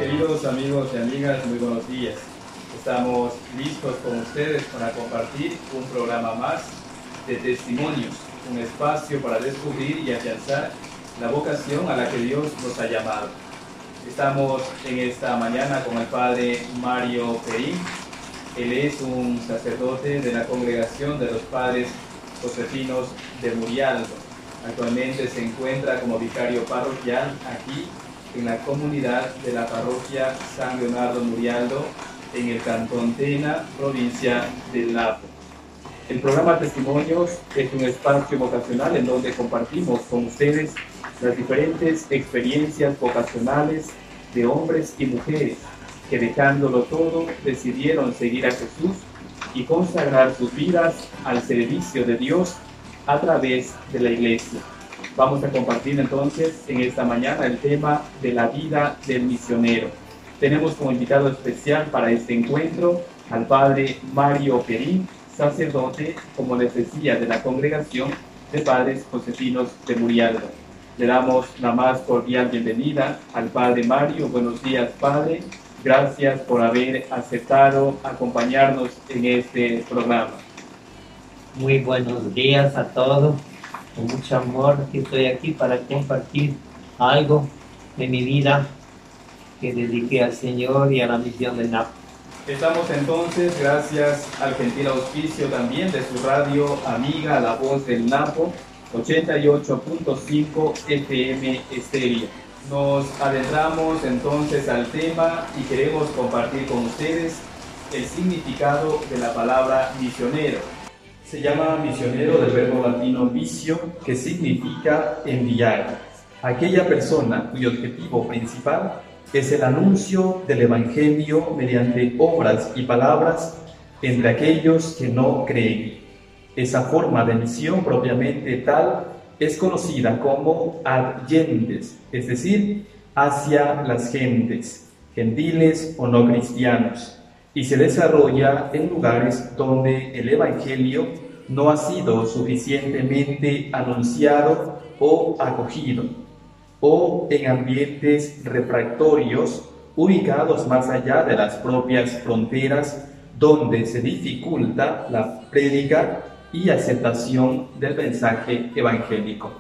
Queridos amigos y amigas, muy buenos días. Estamos listos con ustedes para compartir un programa más de testimonios, un espacio para descubrir y afianzar la vocación a la que Dios nos ha llamado. Estamos en esta mañana con el Padre Mario Perín. Él es un sacerdote de la Congregación de los Padres Josefinos de Murialdo. Actualmente se encuentra como vicario parroquial aquí en la comunidad de la parroquia San Leonardo Murialdo, en el cantón Tena, provincia del Napo. El programa Testimonios es un espacio vocacional en donde compartimos con ustedes las diferentes experiencias vocacionales de hombres y mujeres que, dejándolo todo, decidieron seguir a Jesús y consagrar sus vidas al servicio de Dios a través de la Iglesia. Vamos a compartir entonces en esta mañana el tema de la vida del misionero. Tenemos como invitado especial para este encuentro al Padre Mario Perín, sacerdote, como les decía, de la Congregación de Padres Josefinos de Murialdo. Le damos la más cordial bienvenida al Padre Mario. Buenos días, Padre. Gracias por haber aceptado acompañarnos en este programa. Muy buenos días a todos. Con mucho amor que estoy aquí para compartir algo de mi vida que dediqué al Señor y a la misión del Napo. Estamos entonces, gracias al gentil auspicio también de su radio amiga La Voz del Napo, 88.5 FM Estéreo. Nos adentramos entonces al tema y queremos compartir con ustedes el significado de la palabra misionero. Se llama misionero del verbo latino misio, que significa enviar. Aquella persona cuyo objetivo principal es el anuncio del Evangelio mediante obras y palabras entre aquellos que no creen. Esa forma de misión propiamente tal es conocida como adyentes, es decir, hacia las gentes, gentiles o no cristianos, y se desarrolla en lugares donde el Evangelio no ha sido suficientemente anunciado o acogido, o en ambientes refractorios ubicados más allá de las propias fronteras, donde se dificulta la prédica y aceptación del mensaje evangélico.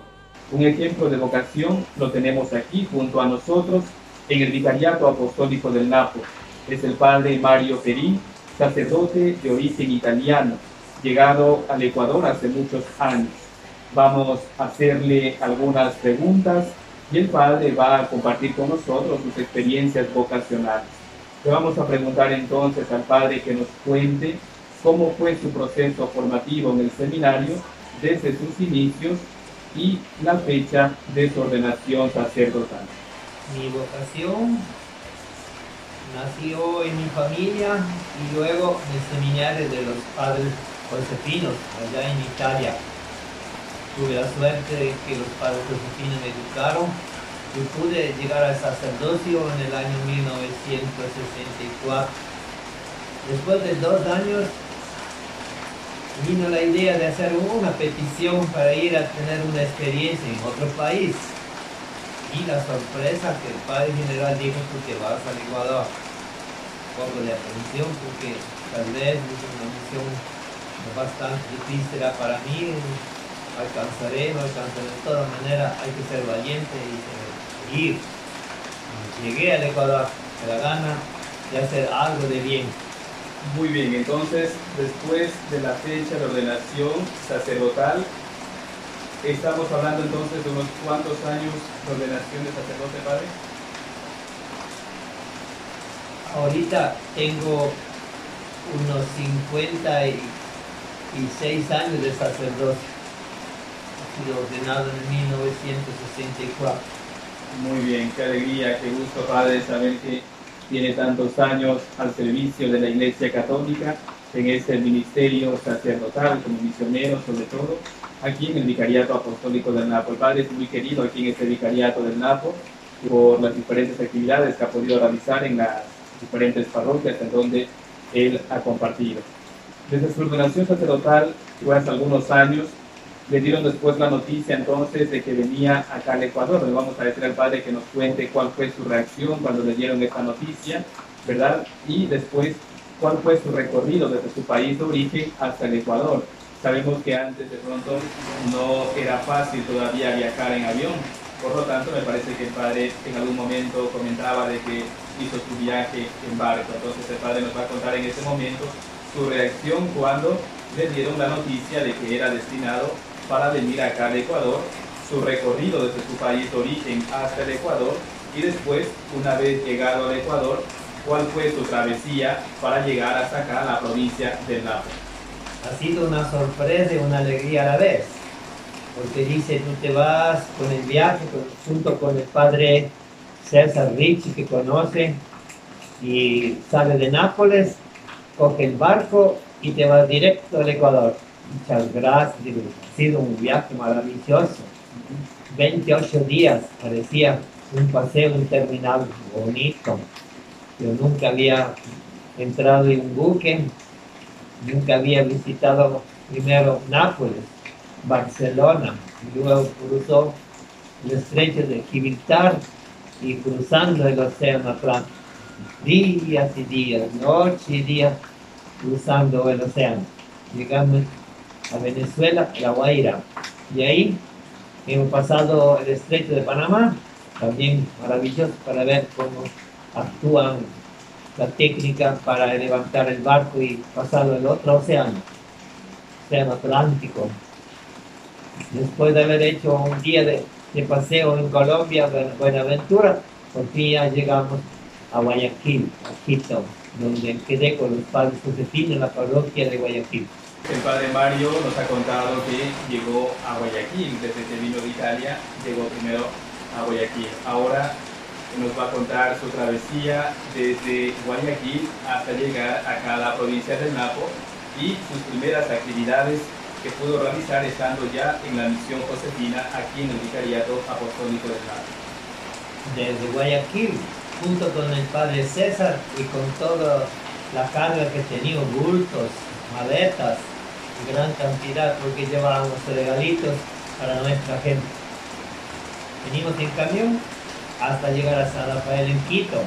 Un ejemplo de vocación lo tenemos aquí junto a nosotros en el Vicariato Apostólico del Napo. Es el Padre Mario Perín, sacerdote de origen italiano, llegado al Ecuador hace muchos años. Vamos a hacerle algunas preguntas y el Padre va a compartir con nosotros sus experiencias vocacionales. Le vamos a preguntar entonces al Padre que nos cuente cómo fue su proceso formativo en el seminario desde sus inicios y la fecha de su ordenación sacerdotal. Mi vocación nació en mi familia y luego en el seminario de los Padres Josefinos, allá en Italia. Tuve la suerte de que los Padres Josefinos me educaron y pude llegar al sacerdocio en el año 1964. Después de 2 años vino la idea de hacer una petición para ir a tener una experiencia en otro país. Y la sorpresa que el Padre General dijo: tú te vas al Ecuador. Un poco de atención porque tal vez es una misión bastante difícil para mí. Alcanzaré, no alcanzaré. De todas maneras hay que ser valiente y ir. Llegué al Ecuador con la gana de hacer algo de bien. Muy bien, entonces después de la fecha de ordenación sacerdotal, estamos hablando entonces de unos cuantos años de ordenación de sacerdote, Padre. Ahorita tengo unos 56 años de sacerdote. He sido ordenado en 1964. Muy bien, qué alegría, qué gusto, Padre, saber que tiene tantos años al servicio de la Iglesia Católica en este ministerio sacerdotal, como misionero sobre todo, aquí en el Vicariato Apostólico del Napo. El Padre es muy querido aquí en este Vicariato del Napo por las diferentes actividades que ha podido realizar en las diferentes parroquias en donde él ha compartido. Desde su ordenación sacerdotal, fue hace algunos años, le dieron después la noticia entonces de que venía acá al Ecuador. Le vamos a decir al padre que nos cuente cuál fue su reacción cuando le dieron esta noticia, ¿verdad? Y después, cuál fue su recorrido desde su país de origen hasta el Ecuador. Sabemos que antes de pronto no era fácil todavía viajar en avión, por lo tanto me parece que el padre en algún momento comentaba de que hizo su viaje en barco. Entonces el padre nos va a contar en ese momento su reacción cuando le dieron la noticia de que era destinado para venir acá al Ecuador, su recorrido desde su país de origen hasta el Ecuador, y después, una vez llegado al Ecuador, cuál fue su travesía para llegar hasta acá, a la provincia del Napo. Ha sido una sorpresa y una alegría a la vez, porque dice, tú te vas con el viaje junto con el padre César Ricci, que conoce, y sale de Nápoles, coge el barco y te vas directo al Ecuador. Muchas gracias, digo, ha sido un viaje maravilloso. 28 días, parecía un paseo interminable, bonito. Yo nunca había entrado en un buque, nunca había visitado primero Nápoles, Barcelona, y luego cruzó el estrecho de Gibraltar y cruzando el océano Atlántico. Días y días, noche y día, cruzando el océano. Llegamos a Venezuela, La Guaira, y ahí hemos pasado el estrecho de Panamá, también maravilloso para ver cómo actúan la técnica para levantar el barco y pasarlo el otro océano Atlántico. Después de haber hecho un día de paseo en Colombia, Buenaventura, por fin ya llegamos a Guayaquil, a Quito, donde quedé con los padres Josefino en la parroquia de Guayaquil. El padre Mario nos ha contado que llegó a Guayaquil, desde que vino de Italia, llegó primero a Guayaquil. Ahora nos va a contar su travesía desde Guayaquil hasta llegar acá a la provincia del Napo y sus primeras actividades que pudo realizar estando ya en la misión josefina aquí en el Vicariato Apostólico del Napo. Desde Guayaquil, junto con el padre César y con toda la carga que tenía, bultos, maletas, gran cantidad, porque llevábamos regalitos para nuestra gente. Venimos en camión hasta llegar a San Rafael en Quito,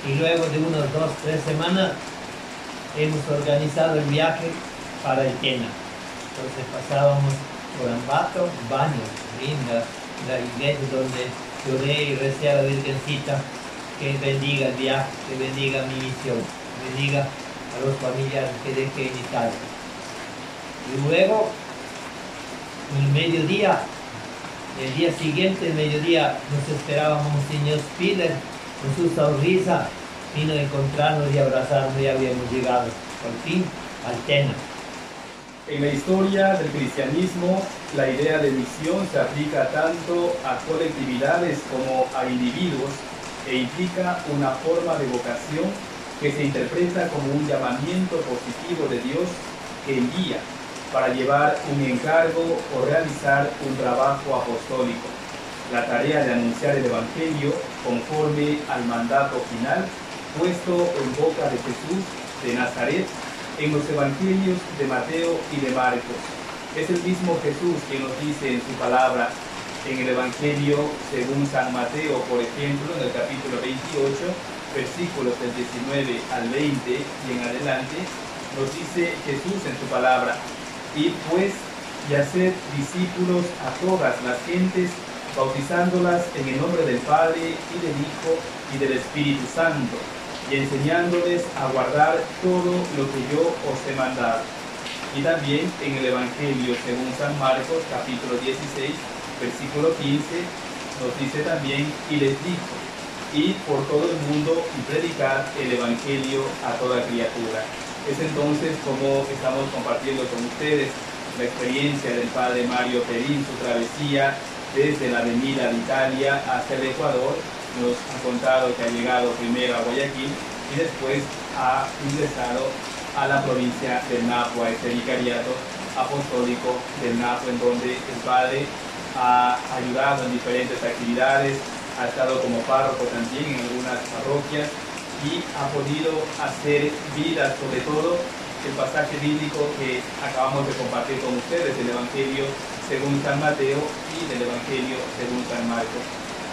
y luego de unos 2-3 semanas hemos organizado el viaje para el Tena. Entonces pasábamos por Ambato, Baños, linda la iglesia donde lloré y recé a la Virgencita que bendiga el viaje, que bendiga mi misión, que bendiga a los familiares que dejé en Italia. Y luego, el mediodía, el día siguiente, el mediodía, nos esperaba Monseñor Spiller con su sonrisa, vino a encontrarnos y abrazarnos, y habíamos llegado por fin al Tena. En la historia del cristianismo, la idea de misión se aplica tanto a colectividades como a individuos e implica una forma de vocación que se interpreta como un llamamiento positivo de Dios que envía para llevar un encargo o realizar un trabajo apostólico. La tarea de anunciar el Evangelio conforme al mandato final puesto en boca de Jesús de Nazaret en los evangelios de Mateo y de Marcos. Es el mismo Jesús quien nos dice en su palabra en el Evangelio según San Mateo, por ejemplo, en el capítulo 28, versículos del 19 al 20 y en adelante, nos dice Jesús en su palabra: id pues y haced discípulos a todas las gentes, bautizándolas en el nombre del Padre y del Hijo y del Espíritu Santo, y enseñándoles a guardar todo lo que yo os he mandado. Y también en el Evangelio según San Marcos, capítulo 16, versículo 15, nos dice también: y les dijo, id por todo el mundo y predicad el Evangelio a toda criatura. Es entonces como estamos compartiendo con ustedes la experiencia del padre Mario Perín, su travesía desde la venida de Italia hasta el Ecuador. Nos ha contado que ha llegado primero a Guayaquil y después ha ingresado a la provincia del Napo, a este vicariato apostólico del Napo, en donde el padre ha ayudado en diferentes actividades, ha estado como párroco también en algunas parroquias y ha podido hacer vida, sobre todo el pasaje bíblico que acabamos de compartir con ustedes, el Evangelio según San Mateo y del Evangelio según San Marcos.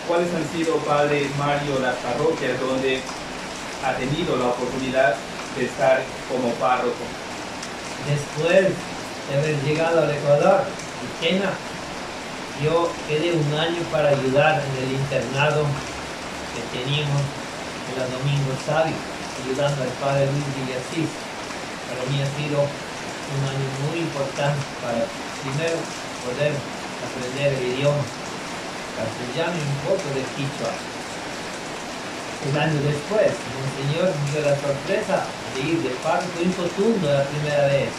¿Cuáles han sido, Padre Mario, las parroquias donde ha tenido la oportunidad de estar como párroco? Después de haber llegado al Ecuador, en Chena, yo quedé un año para ayudar en el internado que teníamos en la Domingo Sabio, ayudando al Padre Luis Villasís. Para mí ha sido un año muy importante para, primero, poder aprender el idioma castellano y un poco de quichua. Un año después, Monseñor me dio la sorpresa de ir de párroco en Cotundo la primera vez.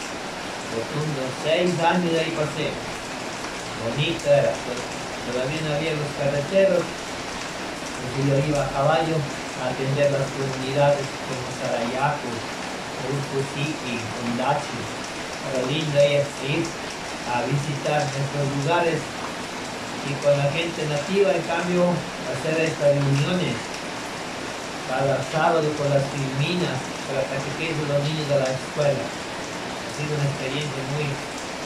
Cotundo, 6 años de ahí pasé. Bonito era, pues, todavía no había los carreteros, entonces yo iba a caballo a atender las comunidades como Sarayaco, Urcusí y Ondachi. Era lindo ir a visitar nuestros lugares y con la gente nativa, en cambio, hacer estas reuniones cada sábado con las filminas para catequesis de los niños de la escuela. Ha sido una experiencia muy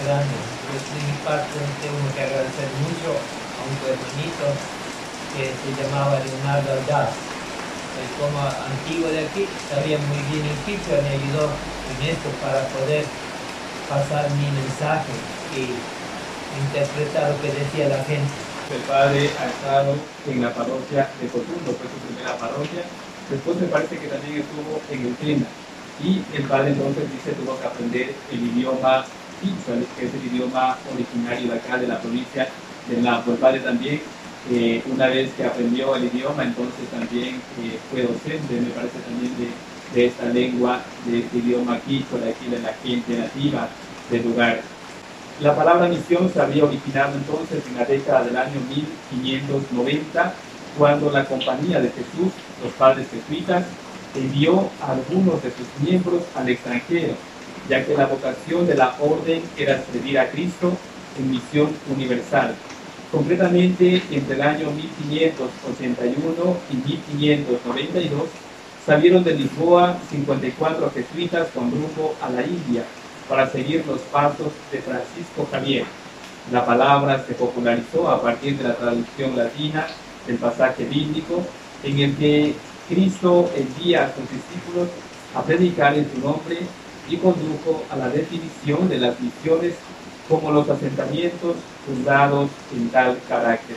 grande. Yo de mi parte tengo que agradecer mucho a un hermanito que se llamaba Leonardo Aldaz. Él, como antiguo de aquí, sabía muy bien el quichua, me ayudó en esto para poder pasar mi mensaje y interpretar lo que decía la gente. El padre ha estado en la parroquia de Cotundo, fue su primera parroquia. Después me parece que también estuvo en el Tena. Y el padre entonces dice tuvo que aprender el idioma quichua, que es el idioma originario de acá de la provincia de Napo. El padre también, una vez que aprendió el idioma, entonces también fue docente, me parece también de esta lengua, de este idioma quichua, de aquí de la gente nativa del lugar. La palabra misión se había originado entonces en la década del año 1590, cuando la Compañía de Jesús, los padres jesuitas, envió a algunos de sus miembros al extranjero, ya que la vocación de la orden era servir a Cristo en misión universal. Concretamente, entre el año 1581 y 1592, salieron de Lisboa 54 jesuitas con rumbo a la India para seguir los pasos de Francisco Javier. La palabra se popularizó a partir de la traducción latina del pasaje bíblico en el que Cristo envía a sus discípulos a predicar en su nombre y condujo a la definición de las misiones como los asentamientos fundados en tal carácter.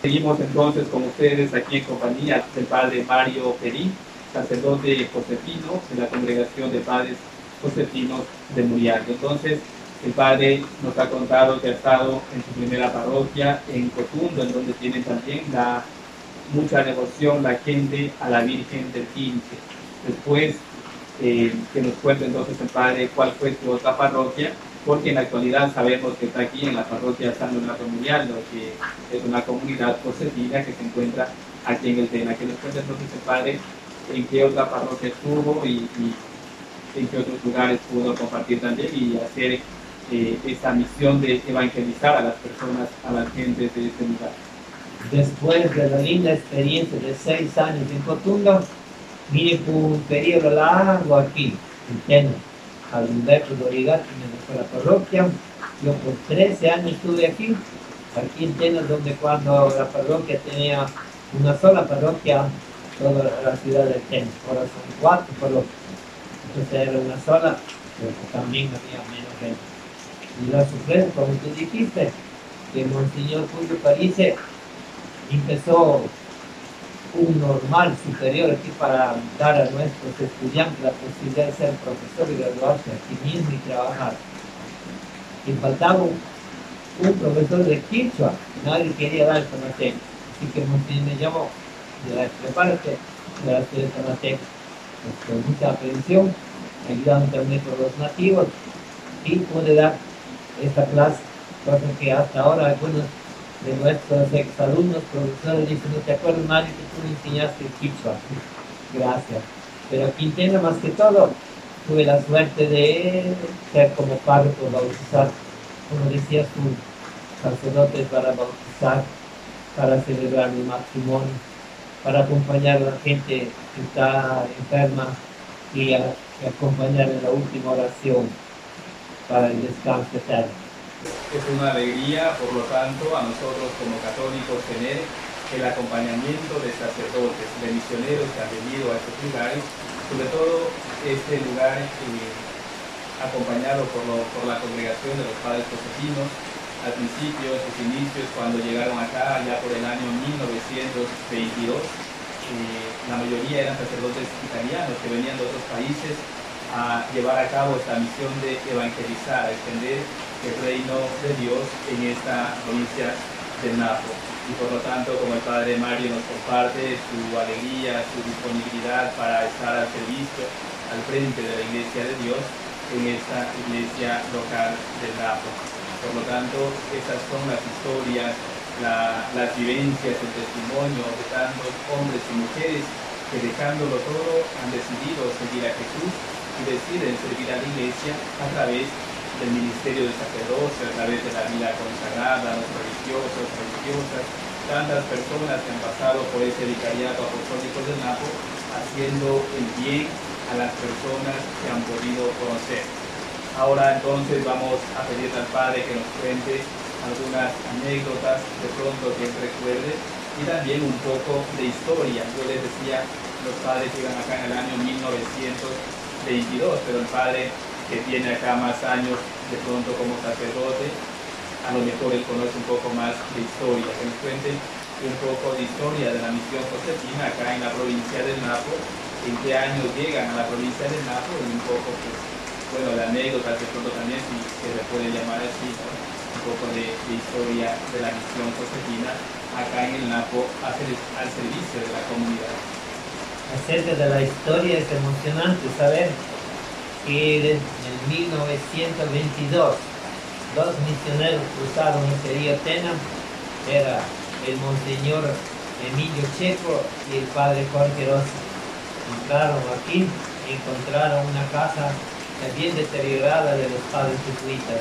Seguimos entonces con ustedes aquí en compañía del padre Mario Perín, sacerdote josefino de la Congregación de Padres Josefinos de Murialdo. Entonces, el padre nos ha contado que ha estado en su primera parroquia en Cotundo, en donde tiene también mucha devoción la gente a la Virgen del Quince. Después, que nos cuente entonces el padre cuál fue su otra parroquia, porque en la actualidad sabemos que está aquí en la parroquia San Leonardo Murialdo, que es una comunidad josefina que se encuentra aquí en el Tena. Que nos cuente entonces el padre en qué otra parroquia estuvo y en qué otros lugares pudo compartir también y hacer esa misión de evangelizar a las personas, a las gentes de este lugar. Después de la linda experiencia de 6 años en Cotundo, vine por un periodo largo aquí, en Tena, al Humberto Dorigati, en la parroquia. Yo por 13 años estuve aquí en Tena, donde cuando la parroquia tenía una sola parroquia, toda la ciudad de Tena. Ahora son 4 parroquias. Entonces era una sola, pero también había menos gente. Y la sorpresa, como tú dijiste, que Monseñor Julio Parise empezó un normal superior aquí para dar a nuestros estudiantes la posibilidad de ser profesor y graduarse aquí mismo y trabajar. Y faltaba un profesor de quichua, nadie quería dar esta materia. Así que Monseñor me llamó, prepárate de la ciudad de Tanateca. Con mucha atención, ayudando también por los nativos, y pude dar esta clase, cosa que hasta ahora algunos de nuestros exalumnos, profesores, dicen: no te acuerdas, Mario, que tú me enseñaste el quichua. Gracias. Pero aquí en Tena, más que todo, tuve la suerte de ser como párroco, bautizar, como decías tú, sacerdotes para bautizar, para celebrar el matrimonio, para acompañar a la gente que está enferma y y acompañar en la última oración para el descanso eterno. Es una alegría, por lo tanto, a nosotros como católicos tener el acompañamiento de sacerdotes, de misioneros que han venido a estos lugares, sobre todo este lugar acompañado por la congregación de los padres josefinos. Al principio, en sus inicios, cuando llegaron acá, ya por el año 1922, la mayoría eran sacerdotes italianos que venían de otros países a llevar a cabo esta misión de evangelizar, a extender el reino de Dios en esta provincia del Napo. Y por lo tanto, como el Padre Mario nos comparte su alegría, su disponibilidad para estar al servicio, al frente de la Iglesia de Dios, en esta iglesia local del Napo. Por lo tanto, estas son las historias, las vivencias, el testimonio de tantos hombres y mujeres que dejándolo todo han decidido seguir a Jesús y deciden servir a la iglesia a través del ministerio del sacerdocio, a través de la vida consagrada, los religiosos, religiosas, tantas personas que han pasado por ese vicariato apostólico del Napo, haciendo el bien a las personas que han podido conocer. Ahora entonces vamos a pedirle al Padre que nos cuente algunas anécdotas de pronto que él recuerde y también un poco de historia. Yo les decía, los padres llegan acá en el año 1922, pero el Padre que tiene acá más años de pronto como sacerdote, a lo mejor él conoce un poco más de historia, que nos cuente un poco de historia de la misión josefina acá en la provincia del Napo, en qué año llegan a la provincia del Napo y un poco, pues, bueno, de anécdotas de pronto también, si se le puede llamar así, ¿no? Un poco de historia de la misión josefina acá en el Napo al servicio de la comunidad. Acerca de la historia es emocionante saber que en 1922 dos misioneros cruzaron el río Tena, era el monseñor Emilio Checo y el padre Jorge Rossi. Entraron aquí y encontraron una casa bien deteriorada de los padres jesuitas.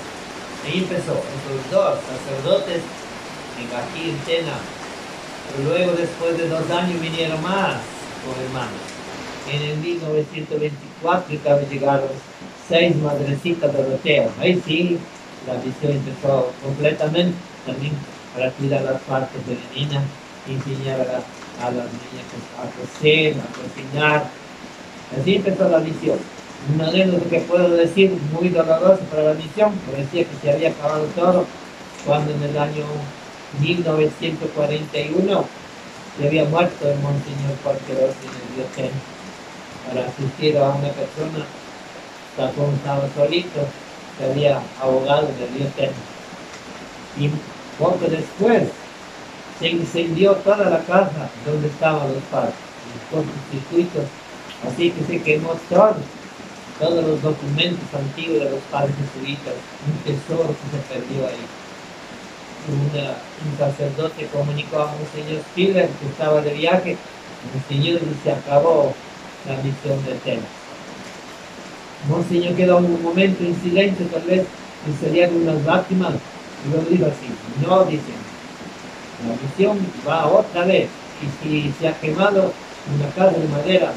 Ahí empezó, esos dos sacerdotes aquí en Tena. Pero luego, después de 2 años, vinieron más con hermanos. En el 1924 llegaron 6 madrecitas doroteas. Ahí sí, la misión empezó completamente también para cuidar las partes femeninas, enseñar a las niñas a coser, a cocinar. Así empezó la misión. Una anécdota que puedo decir muy dolorosa para la misión, parecía que se había acabado todo, cuando en el año 1941 se había muerto el monseñor Jorge Rossi en el río Tena para asistir a una persona que estaba solito, se había ahogado en el río Tena. Y poco después se incendió toda la casa donde estaban los padres, los circuitos, así que se quemó todo. Todos los documentos antiguos de los padres jesuitas, un tesoro que se perdió ahí. Un sacerdote comunicó a Monseñor Spiller que estaba de viaje. Monseñor, se acabó la misión de Tena. Monseñor quedó un momento en silencio, tal vez y salieron unas lágrimas, y luego dijo así: no, dicen, la misión va otra vez, y si se ha quemado una casa de madera,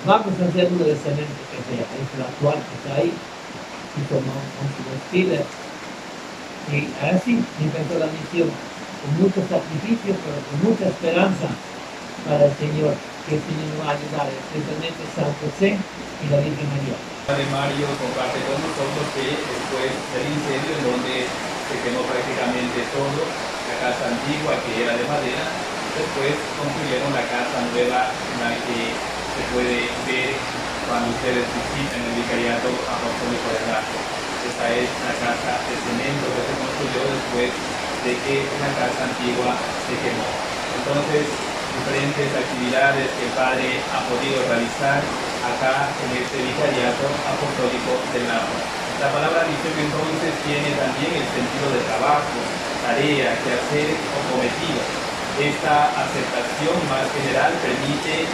vamos a hacer uno de cemento que sea, es la actual que está ahí, y como Monseñor Spiller. Y así empezó la misión, con mucho sacrificio, pero con mucha esperanza para el Señor, que el Señor nos va a ayudar, especialmente San José y la Virgen María. Padre Mario comparte con nosotros que después del incendio, en donde se quemó prácticamente todo, la casa antigua que era de madera, después construyeron la casa nueva en la que se puede ver cuando ustedes visitan el vicariato apostólico de Napo. Esta es la casa de cemento que se construyó después de que la casa antigua se quemó. Entonces, diferentes actividades que el Padre ha podido realizar acá en este vicariato apostólico del Napo. La palabra misión entonces tiene también el sentido de trabajo, tarea, quehacer o cometido. Esta aceptación más general permite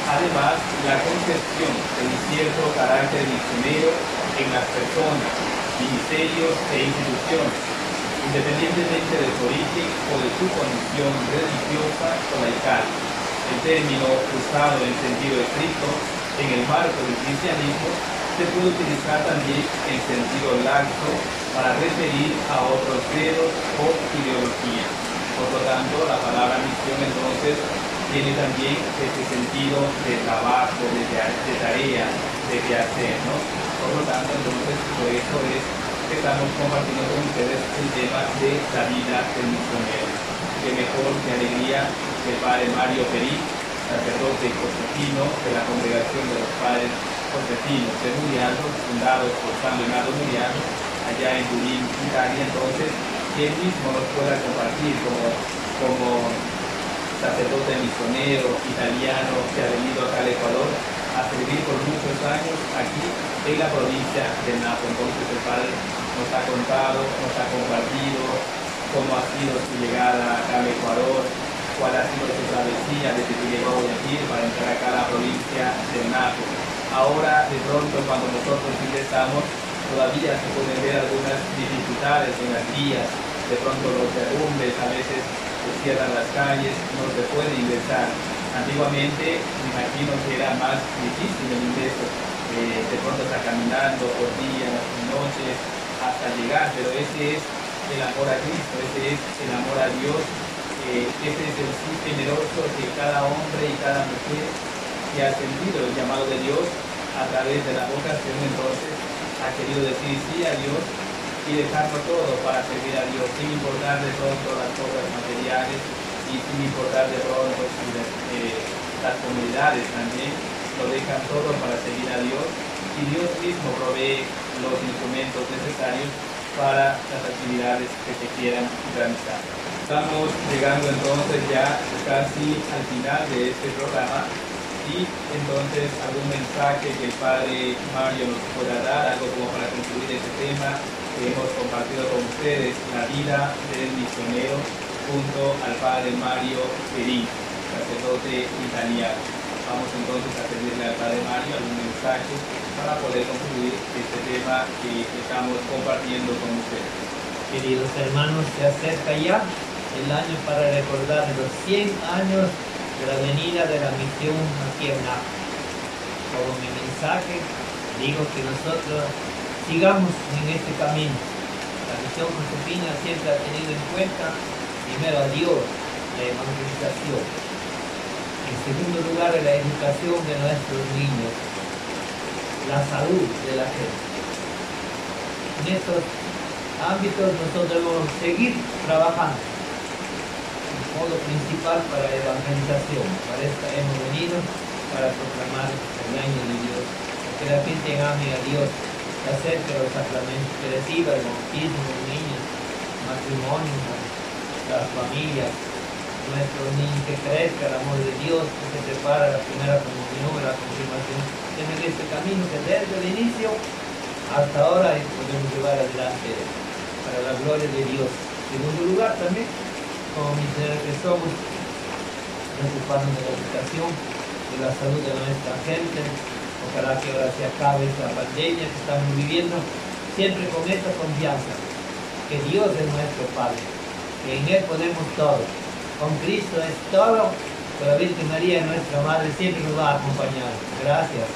además la concepción de un cierto carácter misionero en las personas, ministerios e instituciones, independientemente de su origen o de su condición religiosa o laical. El término usado en sentido estricto en el marco del cristianismo se puede utilizar también en sentido laxo para referir a otros credos o ideologías. Por lo tanto, la palabra misión entonces tiene también ese sentido de trabajo, de tarea, de hacer, ¿no? Por lo tanto, entonces, por eso es que estamos compartiendo con ustedes el tema de la vida del misionero. Qué mejor, qué alegría que el padre Mario Perí, sacerdote josefino de la Congregación de los Padres Josefinos de Muriano, fundados por San Leonardo Muriano, allá en Turín, Italia. Entonces, que él mismo nos pueda compartir como sacerdote misionero italiano que ha venido acá al Ecuador a servir por muchos años aquí en la provincia de Napo. Entonces el padre nos ha contado, nos ha compartido cómo ha sido su llegada acá al Ecuador, cuál ha sido su travesía desde que llegó a Guayaquil para entrar acá a la provincia de Napo. Ahora, de pronto, cuando nosotros ingresamos, todavía se pueden ver algunas dificultades en las vías, de pronto los derrumbes, a veces se cierran las calles, no se puede ingresar. Antiguamente, me imagino que era más difícil el ingreso, de pronto está caminando por días, noches, hasta llegar, pero ese es el amor a Cristo, ese es el amor a Dios, ese es el sí generoso que cada hombre y cada mujer que ha sentido el llamado de Dios a través de la vocación, entonces ha querido decir sí a Dios y dejarlo todo para servir a Dios, sin importar de pronto las cosas materiales y sin importar de pronto las comunidades también, lo dejan todo para servir a Dios y Dios mismo provee los instrumentos necesarios para las actividades que se quieran realizar. Estamos llegando entonces ya casi al final de este programa. Y entonces algún mensaje que el padre Mario nos pueda dar, algo como para concluir este tema que hemos compartido con ustedes, la vida del misionero, junto al padre Mario Perí, sacerdote italiano. Vamos entonces a pedirle al padre Mario algún mensaje para poder concluir este tema que estamos compartiendo con ustedes. Queridos hermanos, se acerca ya el año para recordar los 100 años de la venida de la misión aquí en Napo. Como mi mensaje, digo que nosotros sigamos en este camino. La misión josefina siempre ha tenido en cuenta, primero a Dios, la evangelización. En segundo lugar, la educación de nuestros niños, la salud de la gente. En estos ámbitos nosotros debemos seguir trabajando. Modo principal para la evangelización. Para esto hemos venido, para proclamar el reino de Dios, que la gente ame a Dios, se acerque a los sacramentos, que reciba el bautismo de los niños, matrimonio, las familias, nuestros niños, que crezca el amor de Dios, que se prepara la primera comunión, la confirmación, en este camino que desde el inicio hasta ahora podemos llevar adelante para la gloria de Dios. En segundo lugar también, como misioneros que somos, preocuparnos de la educación, de la salud de nuestra gente. Ojalá que ahora se acabe esta pandemia que estamos viviendo, siempre con esta confianza, que Dios es nuestro Padre, que en Él podemos todo. Con Cristo es todo, pero la Virgen María, nuestra Madre, siempre nos va a acompañar. Gracias.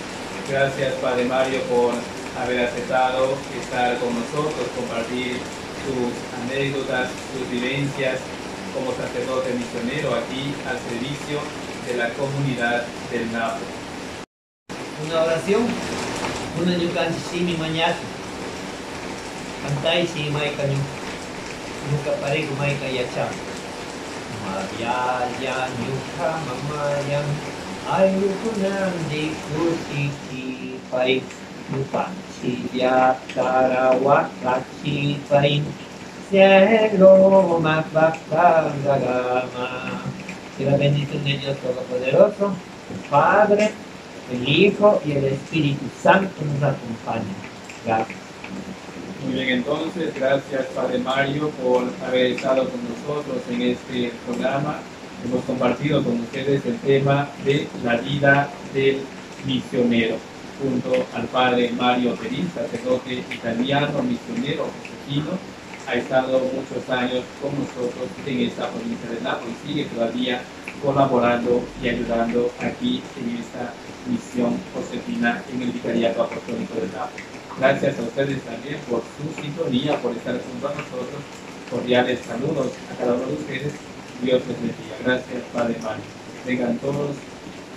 Gracias, padre Mario, por haber aceptado estar con nosotros, compartir sus anécdotas, sus vivencias como sacerdote misionero aquí al servicio de la comunidad del Napo. Una oración, una yucan simi mañana, cantai si maika nunca parego maika yacha, Maria ya yuka mamayan, ayukunan di kusiki pai, yupan si ya tarawat kachi pai. Cielo más baja la gama. Que la bendición de Dios Todopoderoso, el Padre, el Hijo y el Espíritu Santo nos acompañen. Gracias. Muy bien, entonces, gracias Padre Mario por haber estado con nosotros en este programa. Hemos compartido con ustedes el tema de la vida del misionero, junto al Padre Mario Perí, sacerdote italiano, misionero josefino ha estado muchos años con nosotros en esta provincia de Nápoles, sigue todavía colaborando y ayudando aquí en esta misión josefina en el Vicariato Apostólico de Nápoles. Gracias a ustedes también por su sintonía, por estar junto a nosotros. Cordiales saludos a cada uno de ustedes. Dios les bendiga. Gracias, Padre Mario. Tengan todos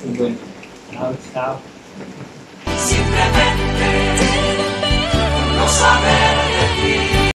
un buen día. Chao, chao.